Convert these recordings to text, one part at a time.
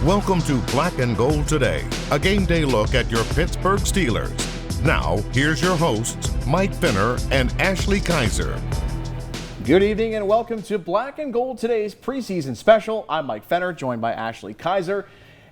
Welcome to Black and Gold Today, a game day look at your Pittsburgh Steelers. Now, here's your hosts, Mike Finner and Ashley Kaiser. Good evening and welcome to Black and Gold Today's preseason special. I'm Mike Fenner, joined by Ashley Kaiser.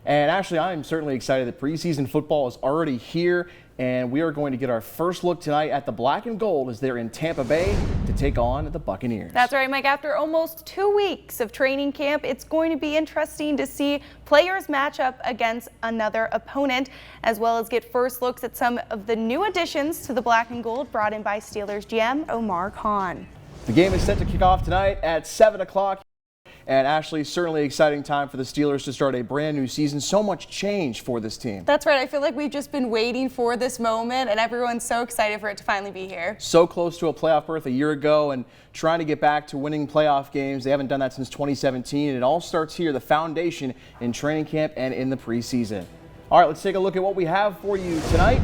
And Ashley, I'm certainly excited that preseason football is already here, and we are going to get our first look tonight at the Black and Gold as they're in Tampa Bay to take on the Buccaneers. That's right, Mike. After almost 2 weeks of training camp, it's going to be interesting to see players match up against another opponent, as well as get first looks at some of the new additions to the Black and Gold brought in by Steelers GM Omar Khan. The game is set to kick off tonight at 7 o'clock. And Ashley, certainly exciting time for the Steelers to start a brand new season. So much change for this team. That's right. I feel like we've just been waiting for this moment, and everyone's so excited for it to finally be here. So close to a playoff berth a year ago and trying to get back to winning playoff games. They haven't done that since 2017. And it all starts here, the foundation in training camp and in the preseason. All right, let's take a look at what we have for you tonight.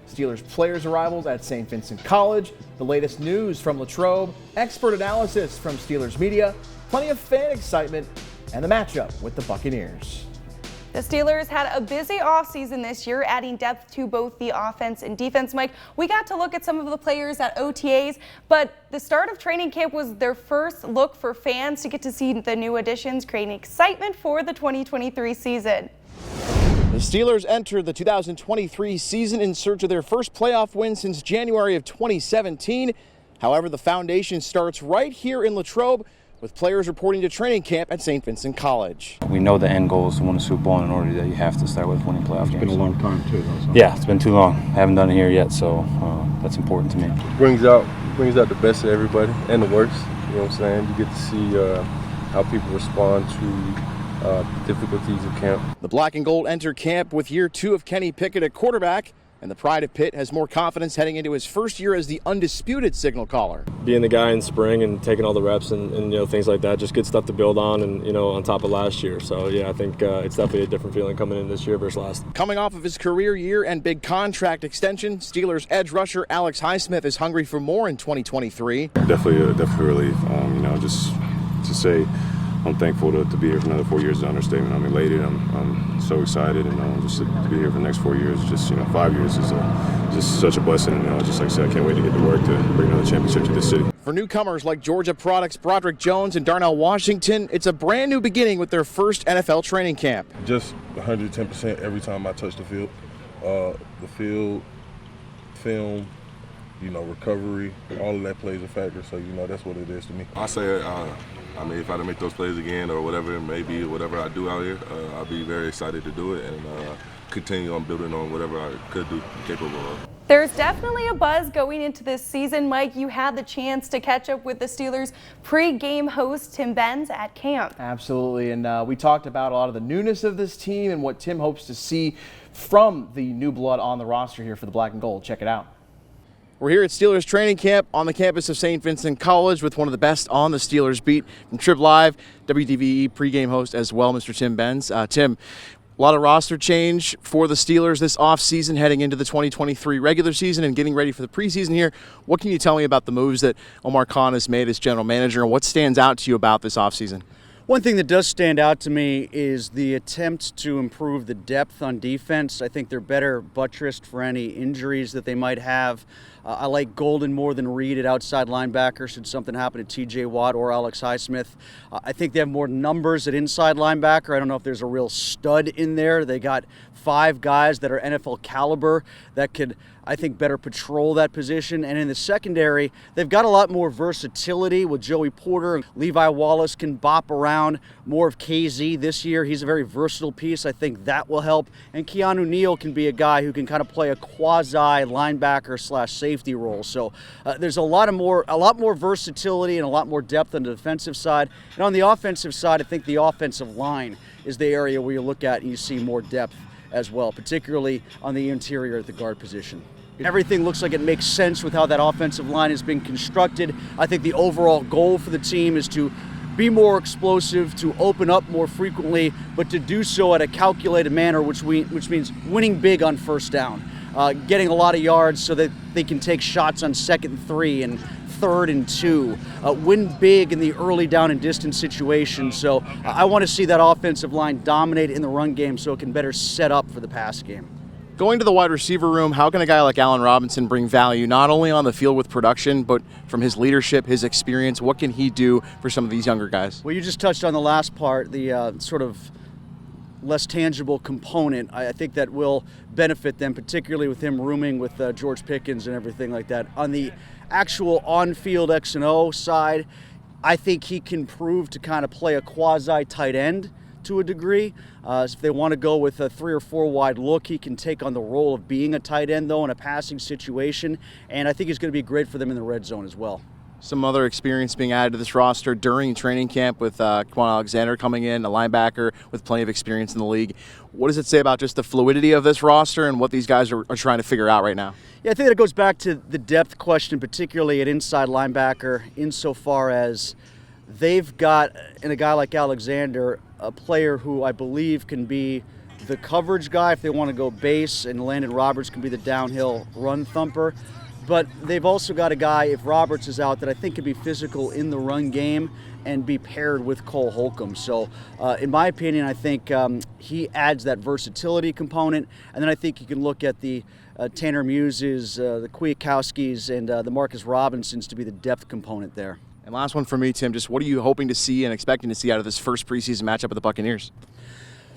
Steelers players' arrivals at St. Vincent College, the latest news from Latrobe, expert analysis from Steelers media, plenty of fan excitement, and the matchup with the Buccaneers. The Steelers had a busy offseason this year, adding depth to both the offense and defense. Mike, we got to look at some of the players at OTAs, but the start of training camp was their first look for fans to get to see the new additions, creating excitement for the 2023 season. The Steelers entered the 2023 season in search of their first playoff win since January of 2017. However, the foundation starts right here in Latrobe, with players reporting to training camp at St. Vincent College. We know the end goal is to win a Super Bowl, and in order to do that, you have to start with winning playoff games. It's been a long time, too, though. So. Yeah, it's been too long. I haven't done it here yet, so that's important to me. Brings out the best of everybody and the worst. You know what I'm saying? You get to see how people respond to difficulties of camp. The Black and Gold enter camp with year 2 of Kenny Pickett at quarterback, and the pride of Pitt has more confidence heading into his first year as the undisputed signal caller. Being the guy in spring and taking all the reps and you know, things like that, just good stuff to build on, and you know, on top of last year. So yeah, I think it's definitely a different feeling coming in this year versus last. Coming off of his career year and big contract extension, Steelers edge rusher Alex Highsmith is hungry for more in 2023. Definitely relief. You know, just to say I'm thankful to be here for another 4 years is an understatement. I'm elated. I'm so excited, and just to be here for the next 4 years. Just 5 years is just such a blessing. And just like I said, I can't wait to get to work to bring another championship to this city. For newcomers like Georgia Products' Broderick Jones and Darnell Washington, it's a brand new beginning with their first NFL training camp. Just 110% every time I touch the field. The field, film, recovery, all of that plays a factor. So that's what it is to me. I say, if I don't make those plays again or whatever it may be, whatever I do out here, I'll be very excited to do it and continue on building on whatever I could do, capable of. There's definitely a buzz going into this season. Mike, you had the chance to catch up with the Steelers pre-game host Tim Benz at camp. Absolutely, and we talked about a lot of the newness of this team and what Tim hopes to see from the new blood on the roster here for the Black and Gold. Check it out. We're here at Steelers training camp on the campus of St. Vincent College with one of the best on the Steelers beat from Trib Live, WDVE pregame host as well, Mr. Tim Benz. Tim, a lot of roster change for the Steelers this offseason heading into the 2023 regular season and getting ready for the preseason here. What can you tell me about the moves that Omar Khan has made as general manager, and what stands out to you about this offseason? One thing that does stand out to me is the attempt to improve the depth on defense. I think they're better buttressed for any injuries that they might have. I like Golden more than Reed at outside linebacker should something happen to TJ Watt or Alex Highsmith. I think they have more numbers at inside linebacker. I don't know if there's a real stud in there. They got 5 guys that are NFL caliber that could, I think, better patrol that position. And in the secondary, they've got a lot more versatility with Joey Porter. Levi Wallace can bop around. More of KZ this year. He's a very versatile piece. I think that will help. And Keanu Neal can be a guy who can kind of play a quasi linebacker / safety role. So there's a lot more versatility and a lot more depth on the defensive side. And on the offensive side, I think the offensive line is the area where you look at and you see more depth as well, particularly on the interior at the guard position. Everything looks like it makes sense with how that offensive line is being constructed. I think the overall goal for the team is to be more explosive, to open up more frequently, but to do so at a calculated manner, which means winning big on first down, getting a lot of yards so that they can take shots on 2nd and 3 and 3rd and 2, win big in the early down and distance situations. So I want to see that offensive line dominate in the run game so it can better set up for the pass game. Going to the wide receiver room, how can a guy like Allen Robinson bring value not only on the field with production, but from his leadership, his experience? What can he do for some of these younger guys? Well, you just touched on the last part, the sort of less tangible component. I think that will benefit them, particularly with him rooming with George Pickens and everything like that. On the actual on-field X and O side, I think he can prove to kind of play a quasi-tight end to a degree. If they want to go with a 3 or 4 wide look, he can take on the role of being a tight end, though, in a passing situation. And I think he's going to be great for them in the red zone as well. Some other experience being added to this roster during training camp with Quan Alexander coming in, a linebacker with plenty of experience in the league. What does it say about just the fluidity of this roster and what these guys are trying to figure out right now? Yeah, I think that it goes back to the depth question, particularly at inside linebacker, insofar as they've got, in a guy like Alexander, a player who I believe can be the coverage guy if they want to go base, and Landon Roberts can be the downhill run thumper. But they've also got a guy, if Roberts is out, that I think can be physical in the run game and be paired with Cole Holcomb. So in my opinion, I think he adds that versatility component. And then I think you can look at the Tanner Muses, the Kwiatkowskis, and the Marcus Robinsons to be the depth component there. And last one for me, Tim, just what are you hoping to see and expecting to see out of this first preseason matchup with the Buccaneers?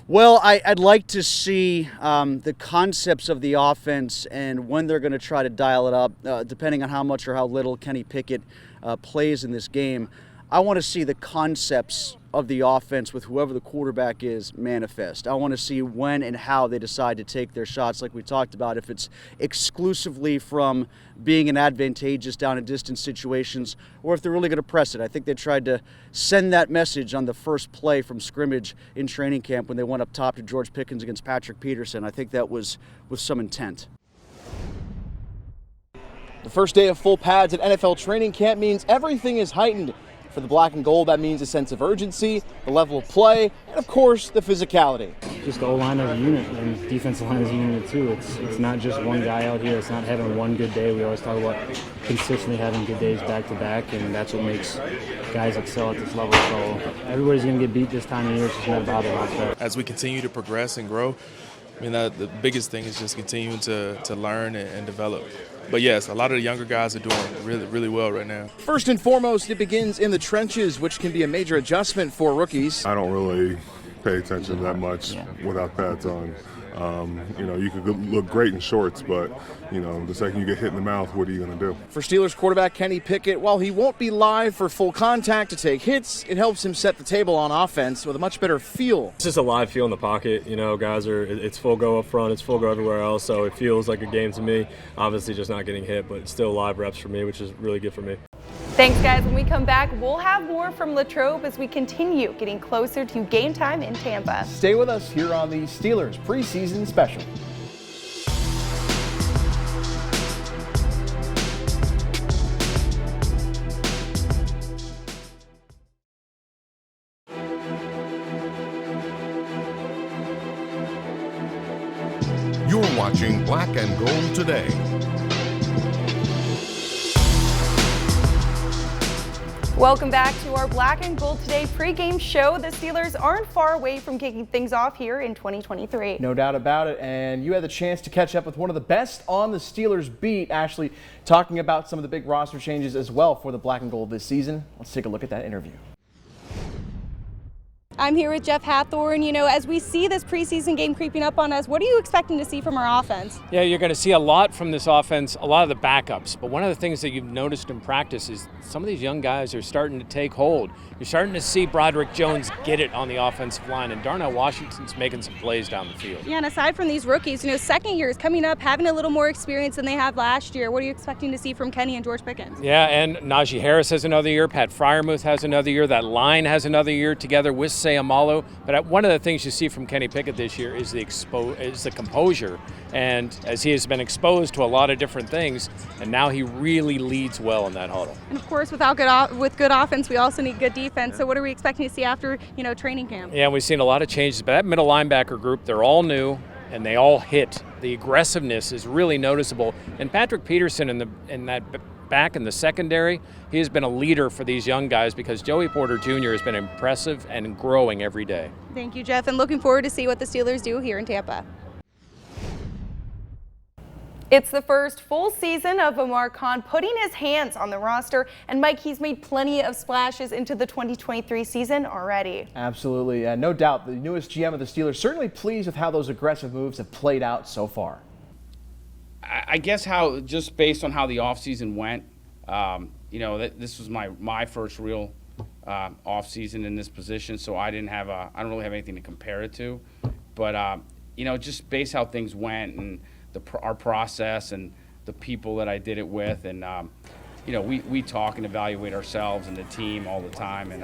Well, I'd like to see the concepts of the offense and when they're going to try to dial it up, depending on how much or how little Kenny Pickett plays in this game. I want to see the concepts of the offense with whoever the quarterback is manifest. I want to see when and how they decide to take their shots, like we talked about. If it's exclusively from being in advantageous down and distance situations, or if they're really going to press it. I think they tried to send that message on the first play from scrimmage in training camp when they went up top to George Pickens against Patrick Peterson. I think that was with some intent. The first day of full pads at NFL training camp means everything is heightened. For the black and gold, that means a sense of urgency, the level of play, and of course, the physicality. Just the O-line as a unit, and defensive line as a unit too. It's not just one guy out here. It's not having one good day. We always talk about consistently having good days back to back, and that's what makes guys excel at this level. So everybody's going to get beat this time of year. It's just never bothered us. As we continue to progress and grow, I mean, the biggest thing is just continuing to learn and develop. But yes, a lot of the younger guys are doing really, really well right now. First and foremost, it begins in the trenches, which can be a major adjustment for rookies. I don't really pay attention that much without pads on. You could look great in shorts, but, the second you get hit in the mouth, what are you going to do? For Steelers quarterback Kenny Pickett, while he won't be live for full contact to take hits, it helps him set the table on offense with a much better feel. It's just a live feel in the pocket. Guys it's full go up front, it's full go everywhere else, so it feels like a game to me. Obviously just not getting hit, but it's still live reps for me, which is really good for me. Thanks, guys. When we come back, we'll have more from Latrobe as we continue getting closer to game time in Tampa. Stay with us here on the Steelers preseason special. You're watching Black and Gold Today. Welcome back to our Black and Gold Today pregame show. The Steelers aren't far away from kicking things off here in 2023. No doubt about it, and you had the chance to catch up with one of the best on the Steelers beat, Ashley, talking about some of the big roster changes as well for the Black and Gold this season. Let's take a look at that interview. I'm here with Jeff Hathorn. As we see this preseason game creeping up on us, what are you expecting to see from our offense? Yeah, you're going to see a lot from this offense, a lot of the backups. But one of the things that you've noticed in practice is some of these young guys are starting to take hold. You're starting to see Broderick Jones get it on the offensive line, and Darnell Washington's making some plays down the field. Yeah, and aside from these rookies, second years coming up, having a little more experience than they had last year. What are you expecting to see from Kenny and George Pickens? Yeah, and Najee Harris has another year. Pat Freiermuth has another year. That line has another year together with Sayamalo. But one of the things you see from Kenny Pickett this year is the composure. And as he has been exposed to a lot of different things, and now he really leads well in that huddle. And of course, with good offense, we also need good defense. So what are we expecting to see after training camp? Yeah, we've seen a lot of changes. But that middle linebacker group, they're all new, and they all hit. The aggressiveness is really noticeable. And Patrick Peterson in that back in the secondary, he has been a leader for these young guys because Joey Porter Jr. has been impressive and growing every day. Thank you, Jeff, and looking forward to see what the Steelers do here in Tampa. It's the first full season of Omar Khan putting his hands on the roster, and Mike, he's made plenty of splashes into the 2023 season already. Absolutely, no doubt. The newest GM of the Steelers certainly pleased with how those aggressive moves have played out so far. I guess how, just based on how the offseason went, you know, this was my first real offseason in this position, so I don't really have anything to compare it to. But you know, just based how things went and our process and the people that I did it with, and you know, we talk and evaluate ourselves and the team all the time, and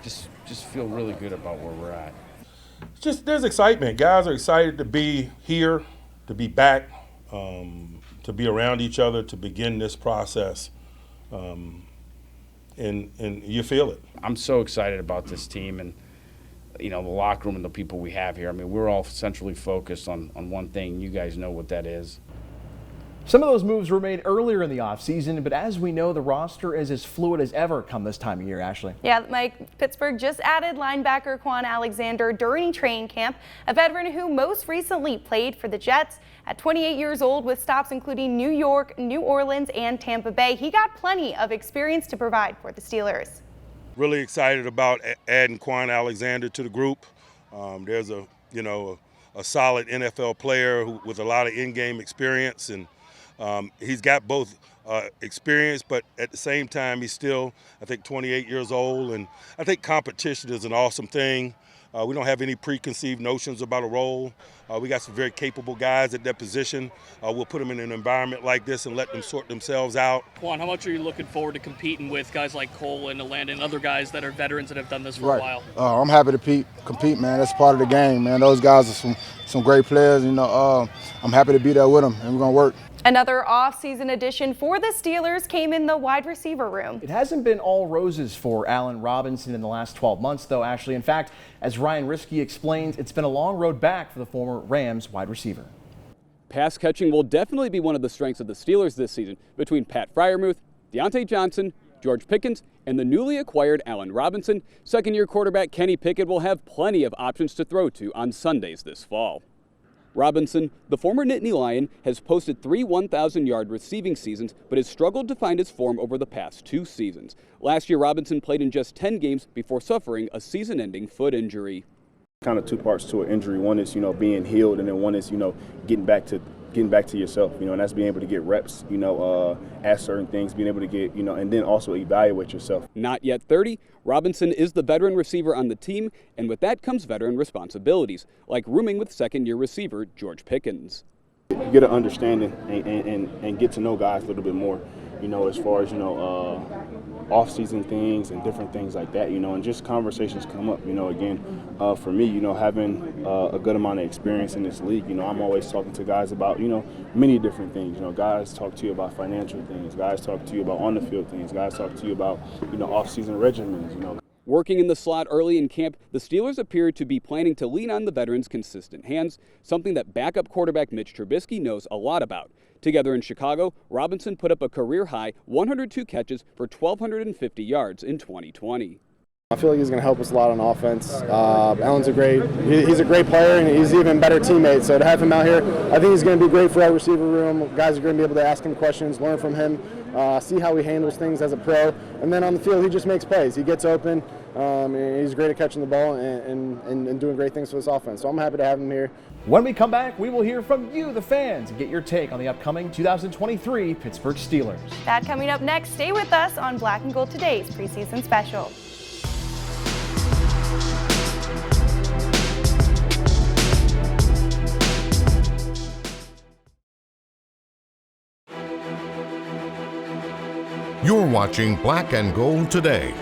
just feel really good about where we're at. Just there's excitement. Guys are excited to be here, to be back, to be around each other, to begin this process, and you feel it. I'm so excited about this team and, you know, the locker room and the people we have here. I mean, we're all centrally focused on one thing. You guys know what that is. Some of those moves were made earlier in the offseason, but as we know, the roster is as fluid as ever come this time of year, Ashley. Yeah, Mike, Pittsburgh just added linebacker Quan Alexander during training camp, a veteran who most recently played for the Jets. At 28 years old, with stops including New York, New Orleans, and Tampa Bay, he got plenty of experience to provide for the Steelers. Really excited about adding Quan Alexander to the group. There's a solid NFL player with a lot of in-game experience, and he's got both experience, but at the same time, he's still, I think, 28 years old, and I think competition is an awesome thing. We don't have any preconceived notions about a role. We got some very capable guys at that position. We'll put them in an environment like this and let them sort themselves out. Quan, how much are you looking forward to competing with guys like Cole and Landon and other guys that are veterans that have done this for a while? I'm happy to compete, man. That's part of the game, man. Those guys are some great players. You know, I'm happy to be there with them, and we're gonna work. Another off-season addition for the Steelers came in the wide receiver room. It hasn't been all roses for Allen Robinson in the last 12 months, though, Ashley. In fact, as Ryan Riskey explains, it's been a long road back for the former Rams wide receiver. Pass catching will definitely be one of the strengths of the Steelers this season. Between Pat Freiermuth, Deontay Johnson, George Pickens, and the newly acquired Allen Robinson, second-year quarterback Kenny Pickett will have plenty of options to throw to on Sundays this fall. Robinson, the former Nittany Lion, has posted 3 1,000-yard receiving seasons, but has struggled to find his form over the past 2 seasons. Last year, Robinson played in just 10 games before suffering a season-ending foot injury. Kind of 2 parts to an injury. One is, being healed, and then one is, getting back to yourself, and that's being able to get reps, at certain things, being able to get, and then also evaluate yourself. Not yet 30, Robinson is the veteran receiver on the team, and with that comes veteran responsibilities, like rooming with second-year receiver George Pickens. You get an understanding and get to know guys a little bit more, as far as, off-season things and different things like that, and just conversations come up, again, for me, having a good amount of experience in this league, I'm always talking to guys about, many different things, guys talk to you about financial things, guys talk to you about on-the-field things, guys talk to you about, off-season regimens, Working in the slot early in camp, the Steelers appear to be planning to lean on the veterans' consistent hands, something that backup quarterback Mitch Trubisky knows a lot about. Together in Chicago, Robinson put up a career-high 102 catches for 1,250 yards in 2020. I feel like he's going to help us a lot on offense. Allen's he's a great player, and he's an even better teammate. So to have him out here, I think he's going to be great for our receiver room. Guys are going to be able to ask him questions, learn from him, see how he handles things as a pro. And then on the field, he just makes plays. He gets open. And he's great at catching the ball and doing great things for this offense. So I'm happy to have him here. When we come back, we will hear from you, the fans, and get your take on the upcoming 2023 Pittsburgh Steelers. That coming up next. Stay with us on Black and Gold Today's preseason special. You're watching Black and Gold Today.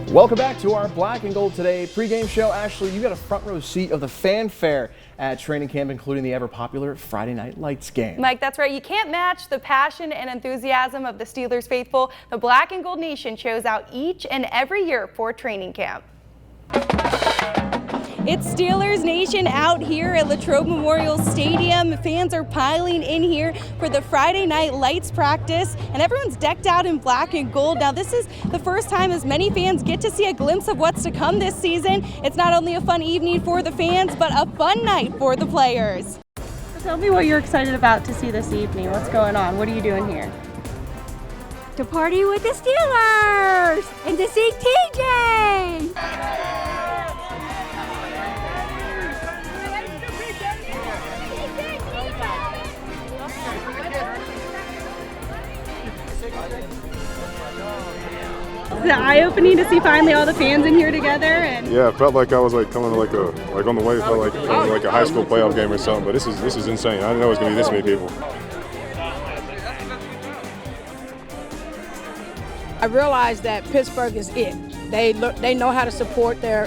Welcome back to our Black and Gold Today pregame show. Ashley, you got a front row seat of the fanfare at training camp, including the ever-popular Friday Night Lights game. Mike, that's right. You can't match the passion and enthusiasm of the Steelers faithful. The Black and Gold Nation shows out each and every year for training camp. It's Steelers Nation out here at Latrobe Memorial Stadium. Fans are piling in here for the Friday night lights practice, and everyone's decked out in black and gold. Now, this is the first time as many fans get to see a glimpse of what's to come this season. It's not only a fun evening for the fans, but a fun night for the players. So tell me what you're excited about to see this evening. What's going on? What are you doing here? To party with the Steelers and to see TJ. Is it eye-opening to see finally all the fans in here together? And Yeah, it felt like I was like coming like on the way. It felt like coming like a high school playoff game or something. But this is insane. I didn't know it was going to be this many people. I realized that Pittsburgh is it. They know how to support their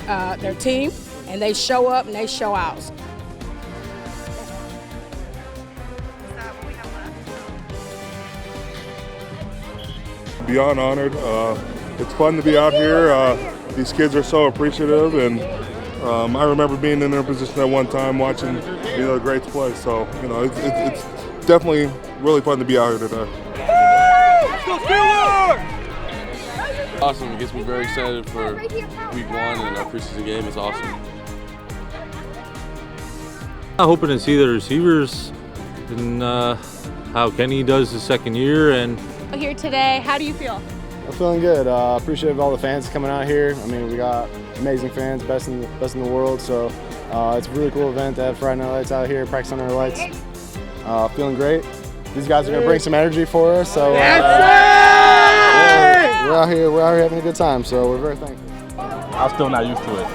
team, and they show up and they show out. Beyond honored. It's fun to be out here. These kids are so appreciative, and I remember being in their position at one time watching the greats play. So it's definitely really fun to be out here today. Let's go Steelers! Awesome. It gets me very excited for week 1, and our preseason game is awesome. I'm hoping to see the receivers and how Kenny does his second year. And here today, how do you feel? I'm feeling good. Appreciate all the fans coming out here. I mean, we got amazing fans, best in the world. So it's a really cool event to have Friday Night Lights out here, practicing our lights. Feeling great. These guys are going to bring some energy for us. So we're out here having a good time. So we're very thankful. I'm still not used to it.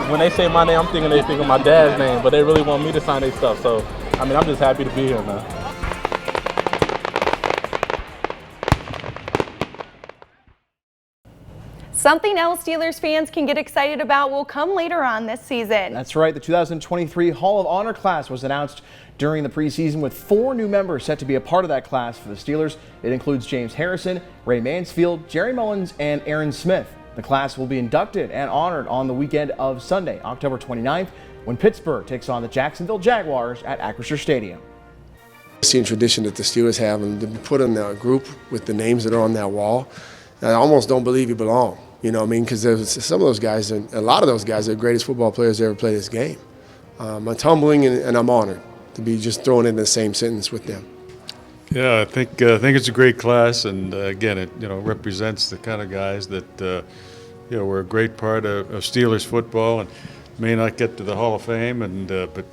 When they say my name, I'm thinking they think of my dad's name, but they really want me to sign their stuff. So, I mean, I'm just happy to be here, man. Something else Steelers fans can get excited about will come later on this season. That's right. The 2023 Hall of Honor class was announced during the preseason, with 4 new members set to be a part of that class for the Steelers. It includes James Harrison, Ray Mansfield, Jerry Mullins, and Aaron Smith. The class will be inducted and honored on the weekend of Sunday, October 29th, when Pittsburgh takes on the Jacksonville Jaguars at Acrisure Stadium. Seeing tradition that the Steelers have, and to be put in a group with the names that are on that wall, I almost don't believe you belong. You know what I mean? Because some of those guys, and a lot of those guys, are the greatest football players that ever played this game. It's humbling, and I'm honored to be just thrown in the same sentence with them. Yeah, I think it's a great class, and again, it represents the kind of guys that were a great part of Steelers football, and may not get to the Hall of Fame, and but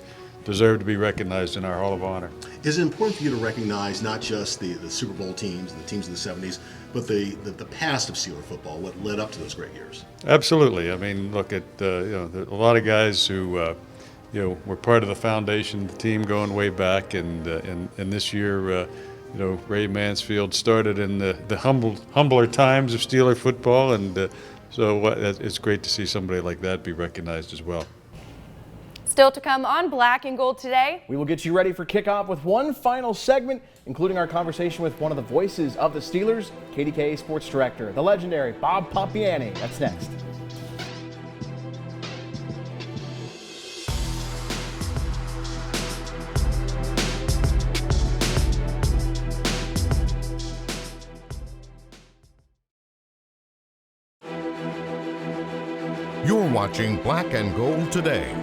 deserve to be recognized in our Hall of Honor. Is it important for you to recognize not just the Super Bowl teams and the teams of the 70s, but the past of Steeler football, what led up to those great years? Absolutely. I mean, look at there are a lot of guys who were part of the foundation, the team going way back, and this year, Ray Mansfield started in the humbler times of Steeler football, and so it's great to see somebody like that be recognized as well. Still to come on Black and Gold today. We will get you ready for kickoff with one final segment, including our conversation with one of the voices of the Steelers, KDKA Sports Director, the legendary Bob Pompiani. That's next. You're watching Black and Gold today.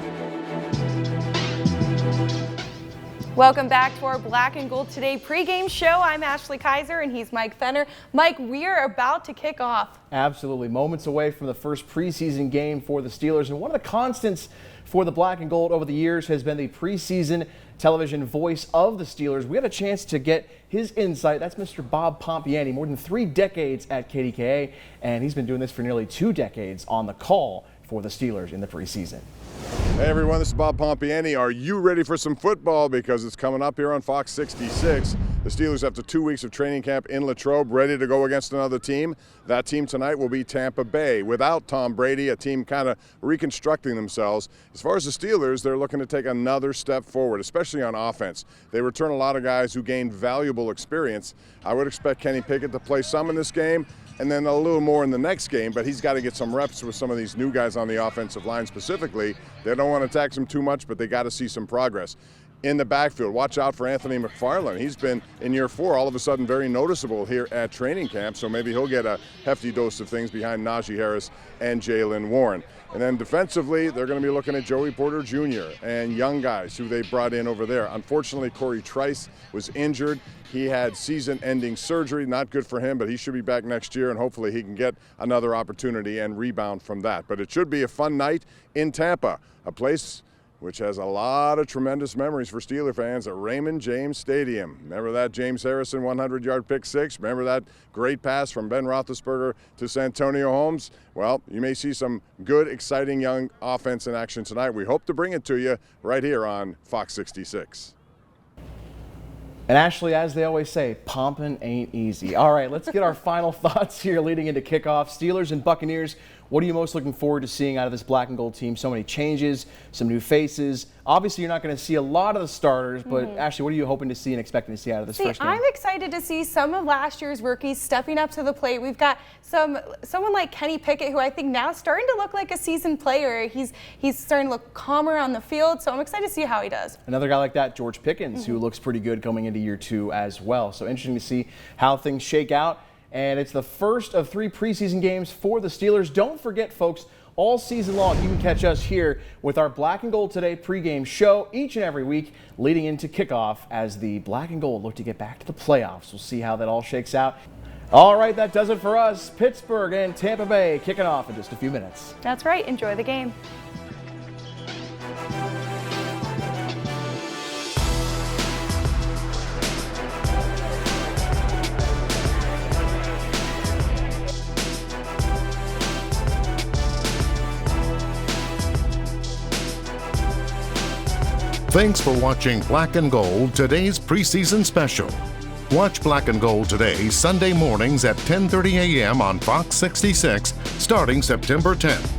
Welcome back to our Black and Gold Today pregame show. I'm Ashley Kaiser and he's Mike Fenner. Mike, we are about to kick off. Absolutely. Moments away from the first preseason game for the Steelers. And one of the constants for the Black and Gold over the years has been the preseason television voice of the Steelers. We had a chance to get his insight. That's Mr. Bob Pompiani, more than 3 decades at KDKA, and he's been doing this for nearly 2 decades on the call for the Steelers in the preseason. Hey everyone, this is Bob Pompiani. Are you ready for some football? Because it's coming up here on Fox 66. The Steelers, after 2 weeks of training camp in Latrobe, ready to go against another team. That team tonight will be Tampa Bay. Without Tom Brady, a team kind of reconstructing themselves. As far as the Steelers, they're looking to take another step forward, especially on offense. They return a lot of guys who gained valuable experience. I would expect Kenny Pickett to play some in this game. and then a little more in the next game, but he's got to get some reps with some of these new guys on the offensive line specifically. They don't want to tax him too much, but they got to see some progress. In the backfield, watch out for Anthony McFarland. He's been, in year 4, all of a sudden very noticeable here at training camp, so maybe he'll get a hefty dose of things behind Najee Harris and Jalen Warren. And then defensively, they're going to be looking at Joey Porter Jr. and young guys who they brought in over there. Unfortunately, Corey Trice was injured. He had season-ending surgery. Not good for him, but he should be back next year, and hopefully he can get another opportunity and rebound from that. But it should be a fun night in Tampa, a place which has a lot of tremendous memories for Steeler fans at Raymond James Stadium. Remember that James Harrison 100-yard pick six? Remember that great pass from Ben Roethlisberger to Santonio Holmes? Well, you may see some good, exciting young offense in action tonight. We hope to bring it to you right here on Fox 66. And Ashley, as they always say, pompin' ain't easy. All right, let's get our final thoughts here leading into kickoff. Steelers and Buccaneers, what are you most looking forward to seeing out of this black and gold team? So many changes, some new faces. Obviously, you're not going to see a lot of the starters, but Ashley, what are you hoping to see and expecting to see out of this first game? I'm excited to see some of last year's rookies stepping up to the plate. We've got someone like Kenny Pickett, who I think now is starting to look like a seasoned player. He's starting to look calmer on the field, so I'm excited to see how he does. Another guy like that, George Pickens, who looks pretty good coming into year 2 as well. So interesting to see how things shake out. And it's the first of 3 preseason games for the Steelers. Don't forget, folks, all season long, you can catch us here with our Black and Gold Today pregame show each and every week leading into kickoff as the Black and Gold look to get back to the playoffs. We'll see how that all shakes out. All right, that does it for us. Pittsburgh and Tampa Bay kicking off in just a few minutes. That's right. Enjoy the game. Thanks for watching Black and Gold, today's preseason special. Watch Black and Gold today, Sunday mornings at 10:30 a.m. on Fox 66, starting September 10th.